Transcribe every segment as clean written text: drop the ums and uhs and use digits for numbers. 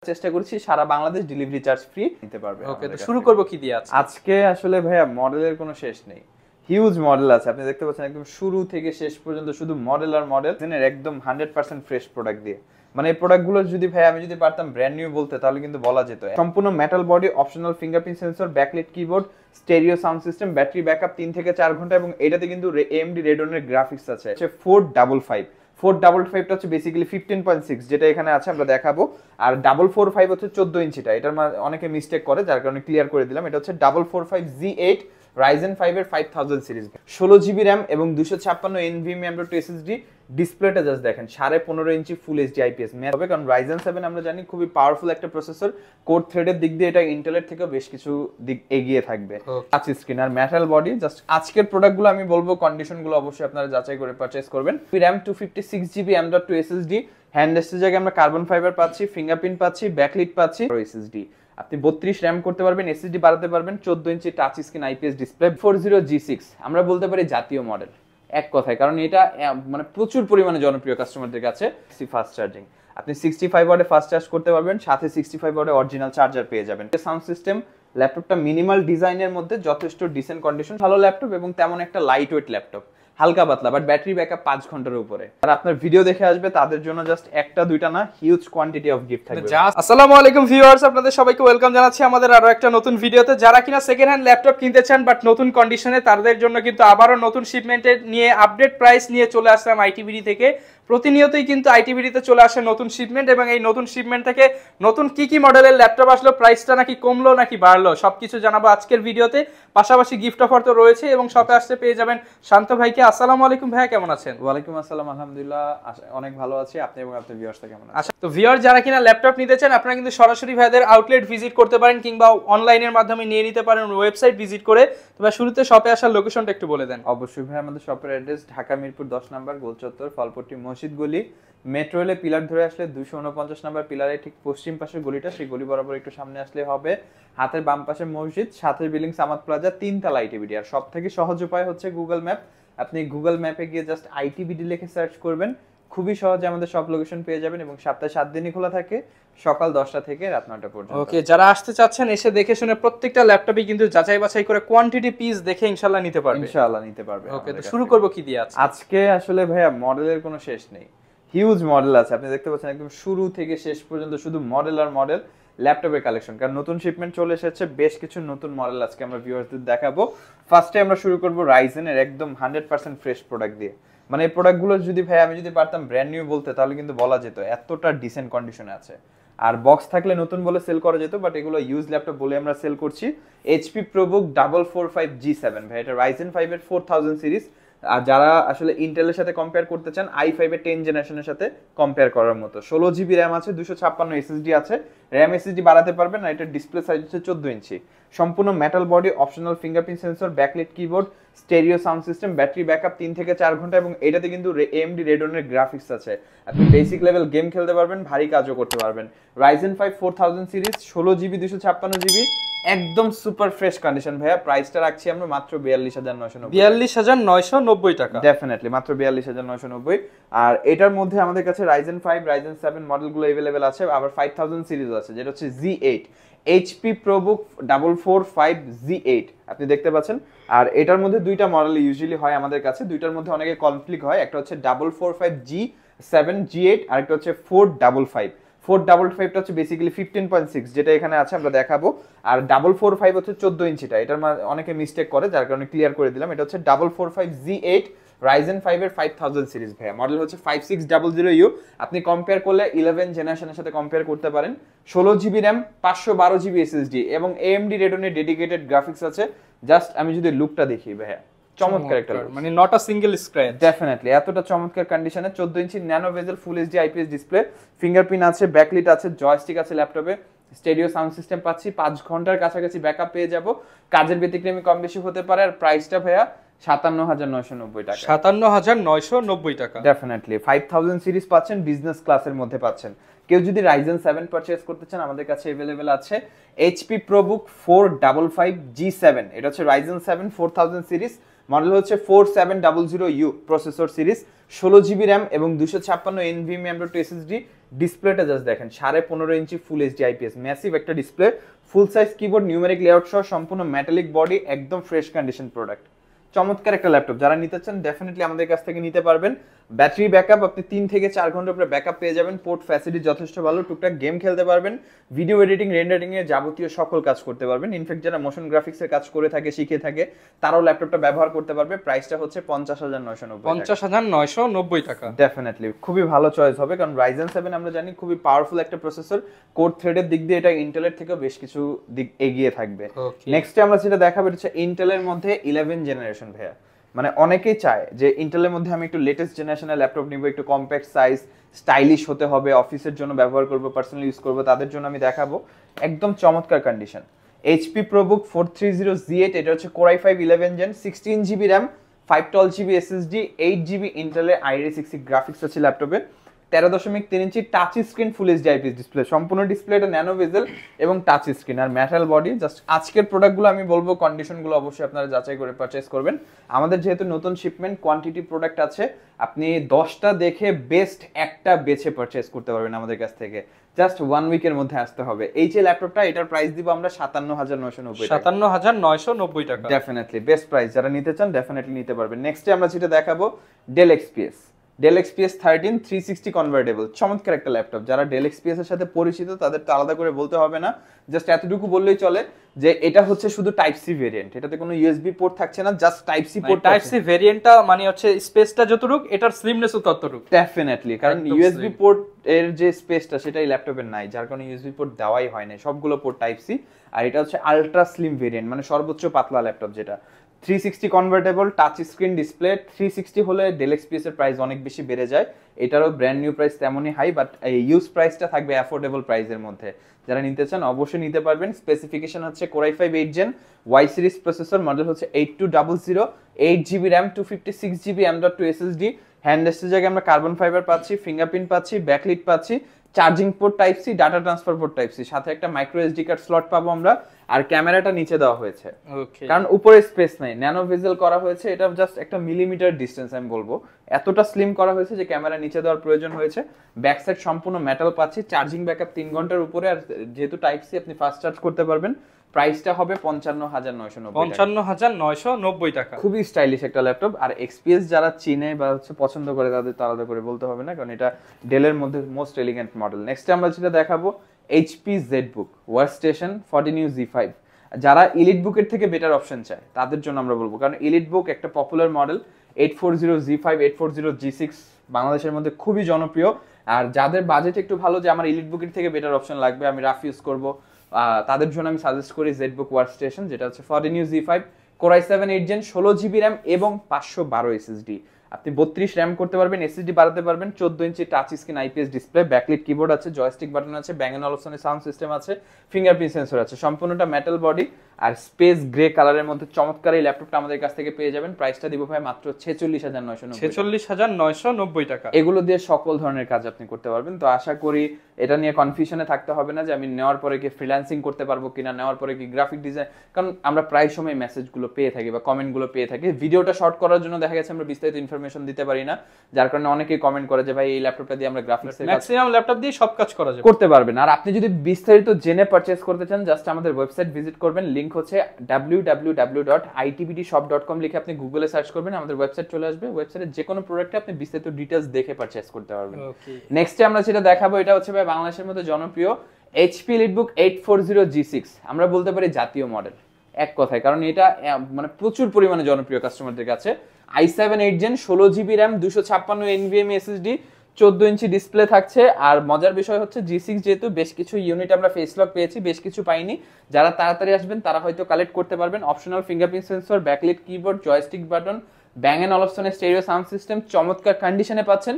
চেষ্টা করছি সারা Bangladesh delivery charge free নিতে পারবে। ওকে, তো শুরু করব কি দিয়ে আজকে আসলে ভাইয়া মডেলের কোনো শেষ নেই, হিউজ মডেল আছে। আপনি দেখতে পাচ্ছেন একদম শুরু থেকে শেষ পর্যন্ত শুধু মডেল আর মডেল, একদম 100% ফ্রেশ প্রোডাক্ট দিয়ে। মানে এই প্রোডাক্টগুলো যদি ভাই আমি যদি পারতাম ব্র্যান্ড নিউ বলতে, তাহলে কিন্তু বলা যেত। সম্পূর্ণ metal body, optional fingerprint sensor, backlight keyboard, stereo sound system, battery backup 3 থেকে 4 ঘন্টা, এবং এটাতে কিন্তু AMD রেডনের গ্রাফিক্স আছে 455। 455টা হচ্ছে বেসিক্যালি 15.6 যেটা এখানে আছে আমরা দেখাবো, আর 445 হচ্ছে 14 ইঞ্চিটা। এটার অনেকে মিস্টেক করে, যার কারণে ক্লিয়ার করে দিলাম। এটা হচ্ছে 445Z8 Ryzen 5 এর 5000 সিরিজ, 16GB RAM এবং 256 NVMe M.2 SSD। ডিসপ্লেটা জাস্ট দেখেন 15.5 ইঞ্চি ফুল এইচডি আইপিএস ম্যাচ হবে, কারণ Ryzen 7 আমরা জানি খুবই পাওয়ারফুল একটা প্রসেসর। কোর থ্রেডের দিক দিয়ে এটা ইন্টেলের থেকে বেশ কিছু দিক এগিয়ে থাকবে। টাচ স্ক্রিন আর মেটাল বডি। জাস্ট আজকের প্রোডাক্টগুলো আমি বলবো কন্ডিশনগুলো অবশ্যই আপনারা যাচাই করে পারচেজ করবেন। RAM 256GB M.2 SSD, hand রেস্টের জায়গায় আমরা কার্বন ফাইবার পাচ্ছি, ফিঙ্গারপ্রিন্ট পাচ্ছি, ব্যাকলিট পাচ্ছি, এসএসডি। আপনি 32 RAM করতে পারবেন, এসএসডি বাড়াতে পারবেন, 14 ইঞ্চি touch screen IPS display. 40G6 আমরা বলতে পারি জাতীয় মডেল এক কথায়, কারণ এটা মানে প্রচুর পরিমাণে জনপ্রিয় কাস্টমারদের কাছে। ফাস্ট চার্জিং, আপনি 65 ওয়াটে ফাস্ট চার্জ করতে পারবেন, সাথে 65 ওয়াটে অরিজিনাল চার্জার পেয়ে যাবেন। সাউন্ড সিস্টেম, ল্যাপটপটা মিনিমাল ডিজাইনের মধ্যে যথেষ্ট ডিসেন্ট কন্ডিশন, ভালো ল্যাপটপ এবং তেমন একটা লাইট ওয়েট ল্যাপটপ, হালকা পাতলা, বাট ব্যাটারি ব্যাকআপ 5 ঘন্টার উপরে। আর আপনার ভিডিও দেখে আসবে তাদের জন্য জাস্ট একটা দুইটা না, হিউজ কোয়ান্টিটি অফ গিফট থাকবে। আসসালামু আলাইকুম ভিউয়ার্স, আপনাদের সবাইকে ওয়েলকাম জানাচ্ছি আমাদের আরো একটা নতুন ভিডিওতে। যারা কিনা সেকেন্ড হ্যান্ড ল্যাপটপ কিনতে চান বাট নতুন কন্ডিশনে, তাদের জন্য কিন্তু আবারও নতুন শিপমেন্টের নিয়ে আপডেট প্রাইস নিয়ে চলে আসলাম আইটিবিডি থেকে। প্রতিনিয়তই কিন্তু আইটিবিডিতে চলে আসে নতুন শিপমেন্ট, এবং এই নতুন শিপমেন্ট থেকে নতুন কি কি মডেলের ল্যাপটপ আসলো, প্রাইসটা নাকি কমলো নাকি বাড়লো, সবকিছু জানাবো আজকের ভিডিওতে। পাশাপাশি গিফট অফার তো রয়েছে, এবং শপে আসতে পেয়ে যাবেন শান্ত ভাইকে। আসসালামু আলাইকুম ভাইয়া, কেমন আছেন? ওয়ালাইকুম আসসালাম, আলহামদুলিল্লাহ অনেক ভালো আছি। আপনি এবং আপনার ভিউয়ার্সরা কেমন আছেন? আচ্ছা, তো ভিউয়ার যারা কিনা ল্যাপটপ নিতে চান, আপনারা কিন্তু সরাসরি ভাইদের আউটলেট ভিজিট করতে পারেন, কিংবা অনলাইনের মাধ্যমে নিয়ে নিতে পারেন ওয়েবসাইট ভিজিট করে। তবে শুরুতে শপে আসার লোকেশনটা একটু বলে দেন। অবশ্যই ভাই, আমাদের শপের অ্যাড্রেস ঢাকা মিরপুর 10 নম্বর, গোল চত্বর, ফলপট্টি মসজিদ গলি। মেট্রো রেলে পিলার ধরে আসলে 249 নম্বর পিলারের ঠিক পশ্চিম পাশের গলিটা, সেই গলি বরাবর একটু সামনে আসলে হবে। হাতের বাম পাশে মসজিদ, সাথে বিল্ডিং সামাদ প্লাজা, 3 তলা আইটিবিডি। আর সব থেকে সহজ উপায় হচ্ছে গুগল ম্যাপ। আপনি গুগল ম্যাপে গিয়ে জাস্ট আইটিবিডি লিখে সার্চ করবেন, খুবই সহজে আমাদের সব লোকেশন পেয়ে যাবেন। এবং সপ্তাহে 7 দিনই খোলা থাকে, সকাল 10টা থেকে রাত 9টা পর্যন্ত। ওকে, যারা আসতে চাচ্ছেন এসে দেখে শুনে প্রত্যেকটা ল্যাপটপই কিন্তু যাচাই বাছাই করে কোয়ান্টিটি পিস দেখে ইনশাআল্লাহ নিতে পারবে। ইনশাআল্লাহ নিতে পারবে। ওকে, তো শুরু করব কি দিয়ে আজকে আসলে ভাইয়া মডেলের কোনো শেষ নেই, হিউজ মডেল আছে। আপনি দেখতে পাচ্ছেন একদম শুরু থেকে শেষ পর্যন্ত শুধু মডেল আর মডেল, ল্যাপটপের কালেকশন। কারণ নতুন শিপমেন্ট চলে এসেছে, বেশ কিছু নতুন মডেল আজকে আমরা ভিউয়ারদের দেখাবো। ফার্স্টে আমরা শুরু করব Ryzen এর একদম 100% ফ্রেশ প্রোডাক্ট দিয়ে। মানে এই প্রোডাক্টগুলো যদি ভাই আমি যদি পারতাম ব্র্যান্ড নিউ বলতে, তাহলে কিন্তু বলা যেত, এতটা ডিসেন্ট কন্ডিশনে আছে। আর বক্স থাকলে নতুন বলে সেল করা যেত, বাট এগুলো ইউজ ল্যাপটপ বলে আমরা সেল করছি। HP ProBook 445G7 ভাই, এটা Ryzen 5 এর 4000 সিরিজ। আর যারা আসলে ইন্টেলের সাথে কম্পেয়ার করতে চান, i5 এর 10 জেনারেশনের সাথে কম্পেয়ার করার মতো, 16GB RAM আছে, 256 SSD আছে। RAM SSD বাড়াতে পারবেন, আর এটার ডিসপ্লে সাইজ হচ্ছে 14 ইঞ্চি। সম্পূর্ণ metal body, optional fingerprint sensor, backlight keyboard, stereo sound system, battery backup 3 থেকে 4 ঘন্টা, এবং এটাতে কিন্তু AMD রেডনের গ্রাফিক্স আছে। আপনি বেসিক লেভেল গেম খেলতে পারবেন, ভারী কাজও করতে পারবেন। Ryzen 5 4000 সিরিজ, 16GB 256GB, একদম সুপার ফ্রেশ কন্ডিশন ভাইয়া। প্রাইসটা রাখছি আমরা মাত্র 42990। 42990 টাকা, ডেফিনেটলি মাত্র 42990। আর এটার মধ্যে আমাদের কাছে Ryzen 5 Ryzen 7 মডেলগুলো अवेलेबल আছে, আবার 5000 সিরিজ আছে, যেটা হচ্ছে Z8 HP ProBook 445Z8 আপনি দেখতে পাচ্ছেন। আর এটার মধ্যে দুইটা মডেল ইউজুয়ালি হয় আমাদের কাছে, দুইটার মধ্যে অনেকে কনফ্লিক্ট হয়। একটা হচ্ছে 445G7 G8, আর একটা হচ্ছে 455। 455টা হচ্ছে বেসিক্যালি 15.6 যেটা এখানে আছে আমরা দেখাবো, আর 445 হচ্ছে 14 ইঞ্চিটা। এটার অনেকে মিস্টেক করে, যার কারণে ক্লিয়ার করে দিলাম। এটা হচ্ছে 445Z8 Ryzen 5 এর 5000 সিরিজ ভাইয়া, মডেল হচ্ছে 5600U। আপনি কম্পেয়ার করলে 11 জেনারেশনের সাথে কম্পেয়ার করতে পারেন। 16GB RAM, 512GB SSD, এবং AMD রেডনের ডেডিকেটেড গ্রাফিক্স আছে। জাস্ট আমি যদি লুকটা দেখি ভাইয়া, চমৎকার একটা লুক, মানে not a single scratch. Definitely এতটা চমৎকার কন্ডিশনে 14 inch nano bezel full HD IPS display, fingerprint আছে, ব্যাকলিট আছে, জয়স্টিক আছে ল্যাপটপে, স্টেরিও সাউন্ড সিস্টেম পাচ্ছি, 5 ঘন্টার কাছাকাছি ব্যাকআপ পেয়ে যাব। কাজের ব্যতিক্রমী কম বেশি হতে পারে। আর প্রাইসটা ভাইয়া 57990 টাকা। 57990 টাকা, ডেফিনেটলি 5000 সিরিজ পাচ্ছেন, বিজনেস ক্লাসের মধ্যে পাচ্ছেন। কেউ যদি Ryzen 7 পারচেজ করতে চান, আমাদের কাছে अवेलेबल আছে HP ProBook 455G7, এটা হচ্ছে Ryzen 7 4000 সিরিজ, মডেল হচ্ছে 4700U processor series, 16 GB RAM এবং 256 NVMe M.2 SSD। ডিসপ্লেটা জাস্ট দেখেন 15.5 ইঞ্চি ফুল এইচডি আইপিএস ম্যাসিভ একটা ডিসপ্লে, ফুল সাইজ কিবোর্ড, নিউমেরিক লেআউট সহ সম্পূর্ণ মেটালিক বডি, একদম ফ্রেশ কন্ডিশন প্রোডাক্ট। চমৎকার একটা ল্যাপটপ, যারা নিতে চান ডেফিনেটলি আমাদের কাছ থেকে নিতে পারবেন। ব্যাটারি ব্যাকআপ আপনি 3 থেকে 4 ঘন্টা উপরে ব্যাকআপ পেয়ে যাবেন। পোর্ট ফ্যাসিলিটি যথেষ্ট ভালো, টুকটাক গেম খেলতে পারবেন, ভিডিও এডিটিং রেন্ডারিং এর যাবতীয় সকল কাজ করতে পারবেন। ইনফ্যাক্ট যারা মোশন গ্রাফিক্সের কাজ করে থাকে, শিখে থাকে, তারাও ল্যাপটপটা ব্যবহার করতে পারবে। প্রাইসটা হচ্ছে 50,990 50,990 টাকা। ডেফিনেটলি খুবই ভালো চয়েস হবে, কারণ Ryzen 7 আমরা জানি খুবই পাওয়ারফুল একটা প্রসেসর। কোর থ্রেডের দিক দিয়ে এটা ইন্টেলের থেকেও বেশ কিছু দিক এগিয়ে থাকবে। নেক্সটে আমরা যেটা দেখাবো এটা হচ্ছে ইন্টেলের মধ্যে 11 জেনারেশন ভাইয়া। মানে অনেকেই চায় যে ইন্টেলের মধ্যে আমি একটু লেটেস্ট জেনারেশনের ল্যাপটপ নিব, একটু কম্প্যাক্ট সাইজ, স্টাইলিশ হতে হবে, অফিসের জন্য ব্যবহার করব, পার্সোনালি ইউজ করব, তাদের জন্য আমি দেখাবো একদম চমৎকার কন্ডিশন HP ProBook 430Z8। এটা হচ্ছে Core i5 11 Gen, 16 GB RAM, 512 GB SSD, 8 GB ইন্টেলের i3 গ্রাফিক্স আছে ল্যাপটপে, 13.3 ইঞ্চি touch screen full HD IPS display. সম্পূর্ণ ডিসপ্লেটা ন্যানো বেজেল এবং টাচ স্ক্রিন আর মেটাল বডি। জাস্ট আজকের প্রোডাক্টগুলো আমি বলবো কন্ডিশনগুলো অবশ্যই আপনারা যাচাই করে পারচেজ করবেন। আমাদের যেহেতু নতুন শিপমেন্ট, কোয়ান্টিটি প্রোডাক্ট আছে, আপনি 10টা দেখে বেস্ট একটা বেছে পারচেজ করতে পারবেন আমাদের কাছ থেকে। জাস্ট 1 উইকের মধ্যে আসতে হবে। এই যে ল্যাপটপটা, এটার প্রাইস দিব আমরা 57,990 টাকা। 57,990 টাকা ডেফিনেটলি বেস্ট প্রাইস, যারা নিতে চান ডেফিনেটলি নিতে পারবেন। নেক্সটে আমরা যেটা দেখাবো del XPS. Del XPS 13 360 convertible, চমৎকার একটা ল্যাপটপ। যারা ডেল এক্সপিএস এর সাথে পরিচিত তাদের তো আলাদা করে বলতে হবে না, জাস্ট এতটুকু বললেই চলে যে এটা হচ্ছে শুধু টাইপ সি ভেরিয়েন্ট, এটাতে কোনো ইউএসবি পোর্ট থাকছে না, just type C port. Type C ভেরিয়েন্টটা মানে হচ্ছে স্পেসটা যতটুকু, এটার স্লিমনেসও ততটুকু। ডেফিনেটলি, কারণ ইউএসবি পোর্ট এর যে স্পেসটা সেটাই ল্যাপটপের নাই, যার কারণে ইউএসবি পোর্ট দেওয়াই হয় না, সবগুলো পোর্ট টাইপ সি। আর এটা হচ্ছে আলট্রা স্লিম ভেরিয়েন্ট, মানে সর্বোচ্চ পাতলা ল্যাপটপ যেটা। 360 কনভার্টেবল, টাচ স্ক্রিন ডিসপ্লে। 360 হলে ডেল এক্সপিএস এর প্রাইস অনেক বেশি বেড়ে যায়, এটারও ব্র্যান্ড নিউ প্রাইস তেমনই হাই, বাট ইউজ প্রাইসটা থাকবে অ্যাফোর্ডেবল প্রাইসের মধ্যে। যারা নিতে চান অবশ্যই নিতে পারবেন। স্পেসিফিকেশন হচ্ছে Core i5 8 Gen, Y series processor, model হচ্ছে 8200, 8 GB RAM, 256 GB M.2 SSD। Hand রেস্টের জায়গায় আমরা কার্বন ফাইবার পাচ্ছি, ফিঙ্গারপ্রিন্ট পাচ্ছি, ব্যাকলিট পাচ্ছি, charging port type C, data transfer port type C, সাথে একটা মাইক্রো এসডি কার্ড স্লট পাবো আমরা। আর ক্যামেরাটা নিচে দেওয়া হয়েছে, কারণ উপরে স্পেস নাই, ন্যানো ভেজেল করা হয়েছে। এটা জাস্ট একটা মিলিমিটার ডিস্টেন্স আমি বলবো, এতটা স্লিম করা হয়েছে যে ক্যামেরা নিচে দেওয়ার প্রয়োজন হয়েছে। ব্যাক সাইড সম্পূর্ণ মেটাল পাচ্ছি, চার্জিং ব্যাকআপ 3 ঘন্টার উপরে, আর যেহেতু টাইপ সি আপনি ফাস্ট চার্জ করতে পারবেন। প্রাইসটা হবে 55,990 টাকা। খুবই স্টাইলিশ একটা ল্যাপটপ। আর এক্সপিএস যারা চিনে বা হচ্ছে পছন্দ করে তাদের তো আলাদা করে বলতে হবে না, কারণ এটা ডেলের মধ্যে মোস্ট এলিগেন্ট মডেল। নেক্সট আমরা যেটা দেখাবো HP ZBook workstation 14U Z5। যারা ইলিট বুকের থেকে বেটার অপশন চায় তাদের জন্য আমরা বলবো, কারণ ইলিট বুক একটা পপুলার মডেল। 840 Z5, 840 G6 বাংলাদেশের মধ্যে খুবই জনপ্রিয়। আর যাদের বাজেট একটু ভালো, যে আমার ইলিট বুকের থেকে বেটার অপশন লাগবে, আমি রাফ ইউজ করবো, তাদের জন্য আমি সাজেস্ট করি জেডবুক ওয়ার্কস্টেশন, যেটা হচ্ছে 14U Z5, Core i7 8 Gen, 16 GB RAM এবং 512 SSD। আপনি 32 RAM করতে পারবেন, এসএসডি বাড়াতে পারবেন, 14 ইঞ্চি touch screen IPS display, backlit keyboard আছে, জয়স্টিক বাটন আছে, ব্যাং এন্ড অলসনের সাউন্ড সিস্টেম আছে, ফিঙ্গারপ্রিন্ট সেন্সর আছে, সম্পূর্ণটা মেটাল বডি আর স্পেস গ্রে কালারের মধ্যে চমৎকার এই ল্যাপটপটা আমাদের কাছ থেকে পেয়ে যাবেন। প্রাইসটা দিব ভাই মাত্র 46,990 46,990 টাকা। এগুলো দিয়ে সকল ধরনের কাজ আপনি করতে পারবেন। তো আশা করি এটা নিয়ে কনফিউশনে থাকতে হবে না যে আমি নেওয়ার পরে কি ফ্রিল্যান্সিং করতে পারবো কিনা, নেওয়ার পরে কি গ্রাফিক ডিজাইন, কারণ আমরা প্রায় সময় মেসেজগুলো পেয়ে থাকি বা কমেন্টগুলো পেয়ে থাকি। ভিডিওটা শর্ট করার জন্য দেখা গেছে আমরা বিস্তারিত ইনফরমেশন দিতে পারি না, যার কারণে অনেকেই কমেন্ট করে যে ভাই এই ল্যাপটপটা দিয়ে আমরা গ্রাফিক্সের ম্যাক্সিমাম ল্যাপটপ দিয়ে সব কাজ করা যাবে, করতে পারবেন। আর আপনি যদি বিস্তারিত জেনে পারচেজ করতে চান, জাস্ট আমাদের ওয়েবসাইট ভিজিট করবেন, লিংক হচ্ছে www.itbdshop.com লিখে আপনি গুগলে সার্চ করবেন, আমাদের ওয়েবসাইট চলে আসবে। ওয়েবসাইটে যে কোনো প্রোডাক্টে আপনি বিস্তারিত ডিটেইলস দেখে পারচেজ করতে পারবেন। নেক্সটে আমরা যেটা দেখাবো এটা হচ্ছে ভাই বাংলাদেশের মধ্যে জনপ্রিয় HP EliteBook 840 G6। আমরা বলতে পারি জাতীয় মডেল এক কথায়, কারণ এটা মানে প্রচুর পরিমাণে জনপ্রিয় কাস্টমারদের কাছে। i7 8 Gen, 16 GB RAM, 256 NVMe SSD, 14 inch display থাকছে। আর মজার বিষয় হচ্ছে G6 যেহেতু বেশ কিছু ইউনিট আমরা ফেস লক পেয়েছি, বেশ কিছু পাইনি। যারা তাড়াতাড়ি আসবেন তারা হয়তো কালেক্ট করতে পারবেন। Optional fingerprint sensor, backlit keyboard, joystick button, Bang and অলসনের স্টেরিও সাউন্ড সিস্টেম চমৎকার কন্ডিশনে পাচ্ছেন।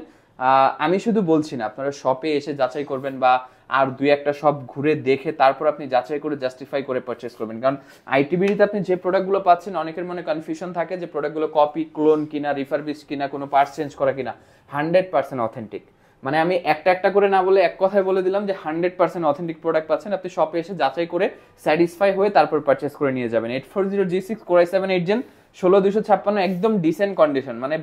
আমি শুধু বলছি না, আপনারা শপে এসে যাচাই করবেন বা আর দুই একটা শপ ঘুরে দেখে তারপর আপনি যাচাই করে জাস্টিফাই করে পারচেজ করবেন। কারণ আইটিবিডিতে আপনি যে প্রোডাক্টগুলো পাচ্ছেন, অনেকের মনে কনফিউশন থাকে যে প্রোডাক্টগুলো কপি, ক্লোন কিনা, রিফারবিশ কিনা, কোনো পার্টস চেঞ্জ করা কিনা। 100% অথেন্টিক। মানে আমি একটা করে না বলে এক কথায় বলে দিলাম যে 100% অথেন্টিক প্রোডাক্ট পাচ্ছেন। আপনি শপে এসে যাচাই করে স্যাটিসফাই হয়ে তারপর পারচেজ করে নিয়ে যাবেন। 840 G6, Core i7 8 Gen, 16256 একদম ডিসেন্ট কন্ডিশন, মানে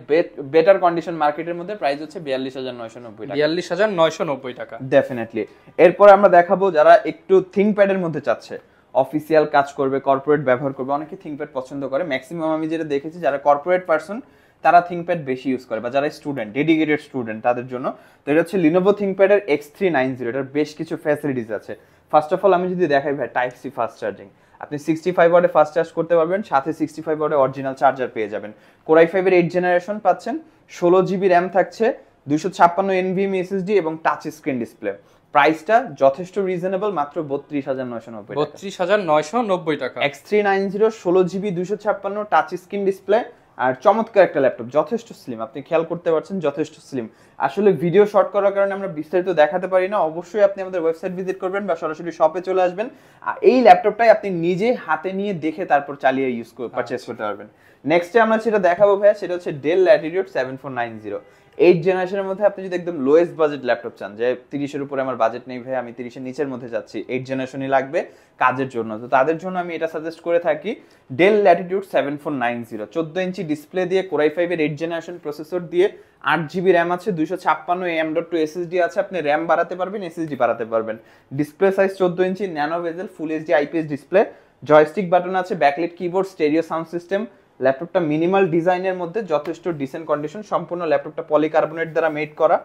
বেটার কন্ডিশন মার্কেটের মধ্যে, প্রাইস হচ্ছে 42990 টাকা। 42990 টাকা ডেফিনেটলি। এরপর আমরা দেখাবো যারা একটু থিংকপ্যাডের মধ্যে চাচ্ছে, অফিসিয়াল কাজ করবে, কর্পোরেট ব্যবহার করবে, অনেকে থিংকপ্যাড পছন্দ করে। ম্যাক্সিমাম আমি যেটা দেখেছি যারা কর্পোরেট পারসন তারা থিংকপ্যাড বেশি ইউজ করে, বা যারা স্টুডেন্ট, ডেডিকেটেড স্টুডেন্ট তাদের জন্য। তো এটা হচ্ছে লিনোভো থিংকপ্যাডের X390। এটার বেশ কিছু ফ্যাসিলিটিস আছে। ফার্স্ট অফ অল আমি যদি দেখাই ভাই, টাইপ সি ফাস্ট চার্জিং, আপনি 65 ওয়াটে ফাস্ট চার্জ করতে পারবেন, সাথে 65 ওয়াটে অরিজিনাল চার্জার পেয়ে যাবেন। Core i5 এর 8 জেনারেশন পাচ্ছেন, 16 জিবি র্যাম থাকছে, 256 NVMe SSD এবং টাচ স্ক্রিন ডিসপ্লে। প্রাইসটা যথেষ্ট রিজনেবল, মাত্র 32990 টাকা। 32990 টাকা। X390 16 GB 256 touch screen display, আর চমৎকার একটা ল্যাপটপ, যথেষ্ট স্লিম, আপনি খেয়াল করতে পারছেন যথেষ্ট স্লিম। আসলে ভিডিও শর্ট করার কারণে আমরা বিস্তারিত দেখাতে পারি না, অবশ্যই আপনি আমাদের ওয়েবসাইট ভিজিট করবেন বা সরাসরি শপে চলে আসবেন। আর এই ল্যাপটপটাই আপনি নিজে হাতে নিয়ে দেখে তারপর চালিয়ে পারচেজ করতে পারবেন। নেক্সটে আমরা যেটা দেখাবো ভাইয়া, সেটা হচ্ছে ডেল ল্যাটিটিউড 7490। 8 জেনারেশনের মধ্যে আপনি যদি একদম লোয়েস্ট বাজেট ল্যাপটপ চান, যে 30-এর উপরে আমার বাজেট নেই ভাই, আমি 30-এর নিচের মধ্যে যাচ্ছি, 8 জেনারেশনই লাগবে কাজের জন্য, তো তাদের জন্য আমি এটা সাজেস্ট করে থাকি, ডেল ল্যাটিটিউড 7490। 14 ইঞ্চি ডিসপ্লে দিয়ে, Core i5 এর 8 জেনারেশন প্রসেসর দিয়ে, 8 জিবি র্যাম আছে, 256 AM.2 SSD আছে, আপনি র্যাম বাড়াতে পারবেন, SSD বাড়াতে পারবেন। Display size 14 inch, nano bezel, full HD IPS display, joystick button আছে, backlight keyboard, stereo sound system. ল্যাপটপটা মিনিমাল ডিজাইনের মধ্যে যথেষ্ট ডিসেন্ট কন্ডিশন, সম্পূর্ণ ল্যাপটপটা পলিকার্বনেট দ্বারা মেড করা,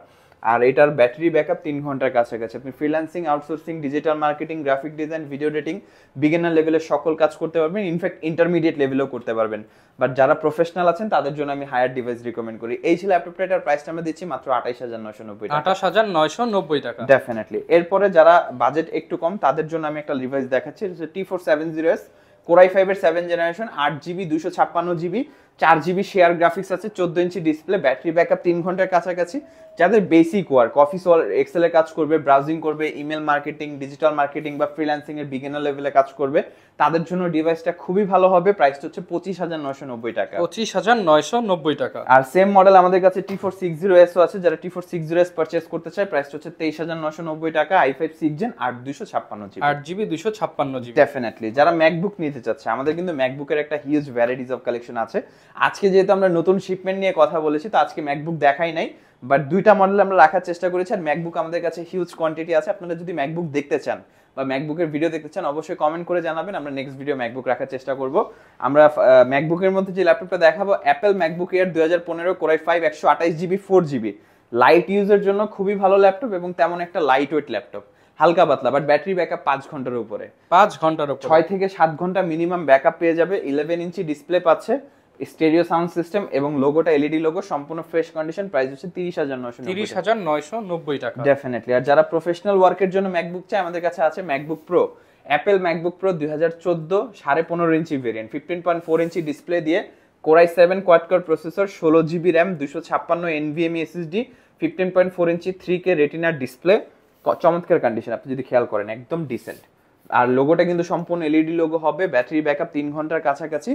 আর এটার ব্যাটারি ব্যাকআপ 3 ঘন্টার কাছাকাছি। আপনি freelancing, outsourcing, digital marketing, graphic design, video editing, beginner লেভেলের সকল কাজ করতে পারবেন, ইনফ্যাক্ট ইন্টারমিডিয়েট লেভেলেও করতে পারবেন। বাট যারা প্রফেশনাল আছেন তাদের জন্য আমি হায়ার ডিভাইস রিকমেন্ড করি। এই ছিল ল্যাপটপটা, এটার প্রাইসটা আমরা দিচ্ছি মাত্র 28990 টাকা। 28990 টাকা। ডেফিনেটলি। এরপরে যারা বাজেট একটু কম তাদের জন্য আমি একটা ডিভাইস দেখাচ্ছি, এটা হচ্ছে T470S, Core i5 এর 7 generation, 8 GB 256 GB, 4 GB share graphics আছে, 14 ইঞ্চি ডিসপ্লে, ব্যাটারি ব্যাকআপ 3 ঘন্টার কাছাকাছি। যাদের বেসিক ওয়ার্ক, অফিস এক্সেলে কাজ করবে, ব্রাউজিং করবে, ইমেল মার্কেটিং, ডিজিটাল মার্কেটিং বা ফ্রিল্যান্সিং এর বিগিনার লেভেলে কাজ করবে, তাদের জন্য ডিভাইসটা খুবই ভালো হবে। প্রাইসটা হচ্ছে 25990 টাকা। 25990 টাকা। আর সেম মডেল আমাদের কাছে T460S ও আছে, যারা T460S পারচেজ করতে চায়, প্রাইসটা হচ্ছে 23990 টাকা। i5 6 gen 8256 GB, 8 GB 256 GB. Definitely. যারা ম্যাকবুক নিতে চাচ্ছে, আমাদের কিন্তু ম্যাকবুকের একটা হিউজ ভ্যারাইটিস অফ কালেকশন আছে। আজকে যেহেতু আমরা নতুন শিপমেন্ট নিয়ে কথা বলেছি, তো আজকে ম্যাকবুক দেখাই নাই, বাট দুইটা মডেল আমরা রাখার চেষ্টা করেছি। আর ম্যাকবুক আমাদের কাছে হিউজ কোয়ান্টিটি আছে। আপনারা যদি ম্যাকবুক দেখতে চান বা ম্যাকবুকের ভিডিও দেখতে চান, অবশ্যই কমেন্ট করে জানাবেন, আমরা নেক্সট ভিডিও ম্যাকবুক রাখার চেষ্টা করব। আমরা ম্যাকবুকের মধ্যে যে ল্যাপটপটা দেখাবো, Apple MacBook air 2015 Core i5 128 GB 4 GB, light ইউজের জন্য খুবই ভালো ল্যাপটপ, এবং তেমন একটা লাইট ওয়েট ল্যাপটপ, হালকা পাতলা, বাট ব্যাটারি ব্যাকআপ 5 ঘন্টার উপরে, 5 ঘন্টার উপরে, 6 থেকে 7 ঘন্টা মিনিমাম ব্যাকআপ পেয়ে যাবে। 11 ইঞ্চি ডিসপ্লে পাচ্ছে, স্টেরিও সাউন্ড সিস্টেম এবং লোগোটা এলইডি লোগো, সম্পূর্ণ ফ্রেশ কন্ডিশন। প্রাইস হচ্ছে 30990 টাকা। ডেফিনেটলি। আর যারা প্রফেশনাল ওয়ার্কের জন্য ম্যাকবুক চায়, আমাদের কাছে আছে MacBook pro, Apple MacBook pro 2014 15.5 ইঞ্চি ভেরিয়েন্ট, 15.4 ইঞ্চি ডিসপ্লে দিয়ে, Core i7 quad core processor, 16 GB RAM, 256 NVMe SSD, 15.4 ইঞ্চি 3K রেটিনার ডিসপ্লে, চমৎকার কন্ডিশন, আপনি যদি খেয়াল করেন একদম ডিসেন্ট। আর লোগোটা কিন্তু সম্পূর্ণ এলইডি লোগো হবে, ব্যাটারি ব্যাকআপ 3 ঘন্টার কাছাকাছি,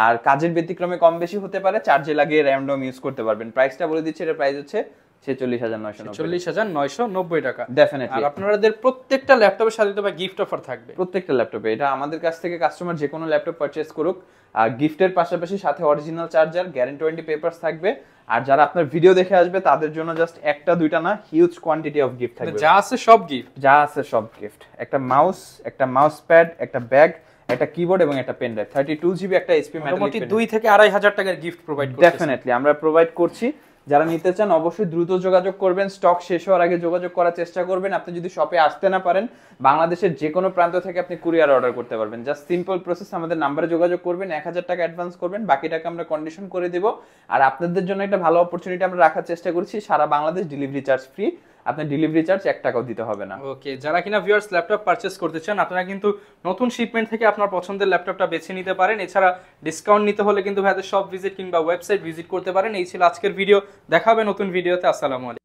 আর কাজের ব্যতিক্রমে কম বেশি হতে পারে, চার্জে লাগিয়ে র্যান্ডম ইউজ করতে পারবেন। প্রাইসটা বলে দিচ্ছি, এর প্রাইস হচ্ছে 46990 টাকা। ডেফিনেটলি। আর আপনাদের প্রত্যেকটা ল্যাপটপের সাথে তো গিফট অফার থাকবে, প্রত্যেকটা ল্যাপটপে। এটা আমাদের কাছ থেকে কাস্টমার যে কোনো ল্যাপটপ পারচেজ করুক, গিফটের পাশাপাশি সাথে অরিজিনাল চার্জার, গ্যারান্টি পেপারস থাকবে। আর যারা আপনার ভিডিও দেখে আসবে তাদের জন্য জাস্ট একটা দুইটা না, হিউজ কোয়ান্টিটি অফ গিফট থাকবে, যা আছে সব গিফট, যা আছে সব গিফট। একটা মাউস, একটা মাউস প্যাড, একটা ব্যাগ, একটা কিবোর্ড এবং একটা পেন ড্রাইভ, 32 জিবি একটা এইচপি ম্যাটালিক পেন, 2 থেকে 2500 টাকার গিফট প্রোভাইড করছি। ডেফিনেটলি আমরা প্রোভাইড করছি। যারা নিতে চান অবশ্যই দ্রুত যোগাযোগ করবেন, স্টক শেষ হওয়ার আগে যোগাযোগ করার চেষ্টা করবেন। আপনি যদি শপে আসতে না পারেন, বাংলাদেশের যে কোনো প্রান্ত থেকে আপনি কুরিয়ার অর্ডার করতে পারবেন। জাস্ট সিম্পল প্রসেস, আমাদের নাম্বারে যোগাযোগ করবেন, 1000 টাকা অ্যাডভান্স করবেন, বাকি টাকা আমরা কন্ডিশন করে দেব। আর আপনাদের জন্য একটা ভালো অপরচুনিটি আমরা রাখার চেষ্টা করছি, সারা বাংলাদেশ ডেলিভারি চার্জ ফ্রি, আপনার ডেলিভারি চার্জ 1 টাকাও দিতে হবে না। ওকে, যারা কিনা ভিউয়ার্স ল্যাপটপ পারচেজ করতে চান, আপনারা কিন্তু নতুন শিপমেন্ট থেকে আপনার পছন্দের ল্যাপটপটা বেছে নিতে পারেন। এছাড়া ডিসকাউন্ট নিতে হলে কিন্তু ভাইদের শপ ভিজিট কিংবা ওয়েবসাইট ভিজিট করতে পারেন। এই ছিল আজকের ভিডিও, দেখা হবে নতুন ভিডিওতে। আসসালামু আলাইকুম।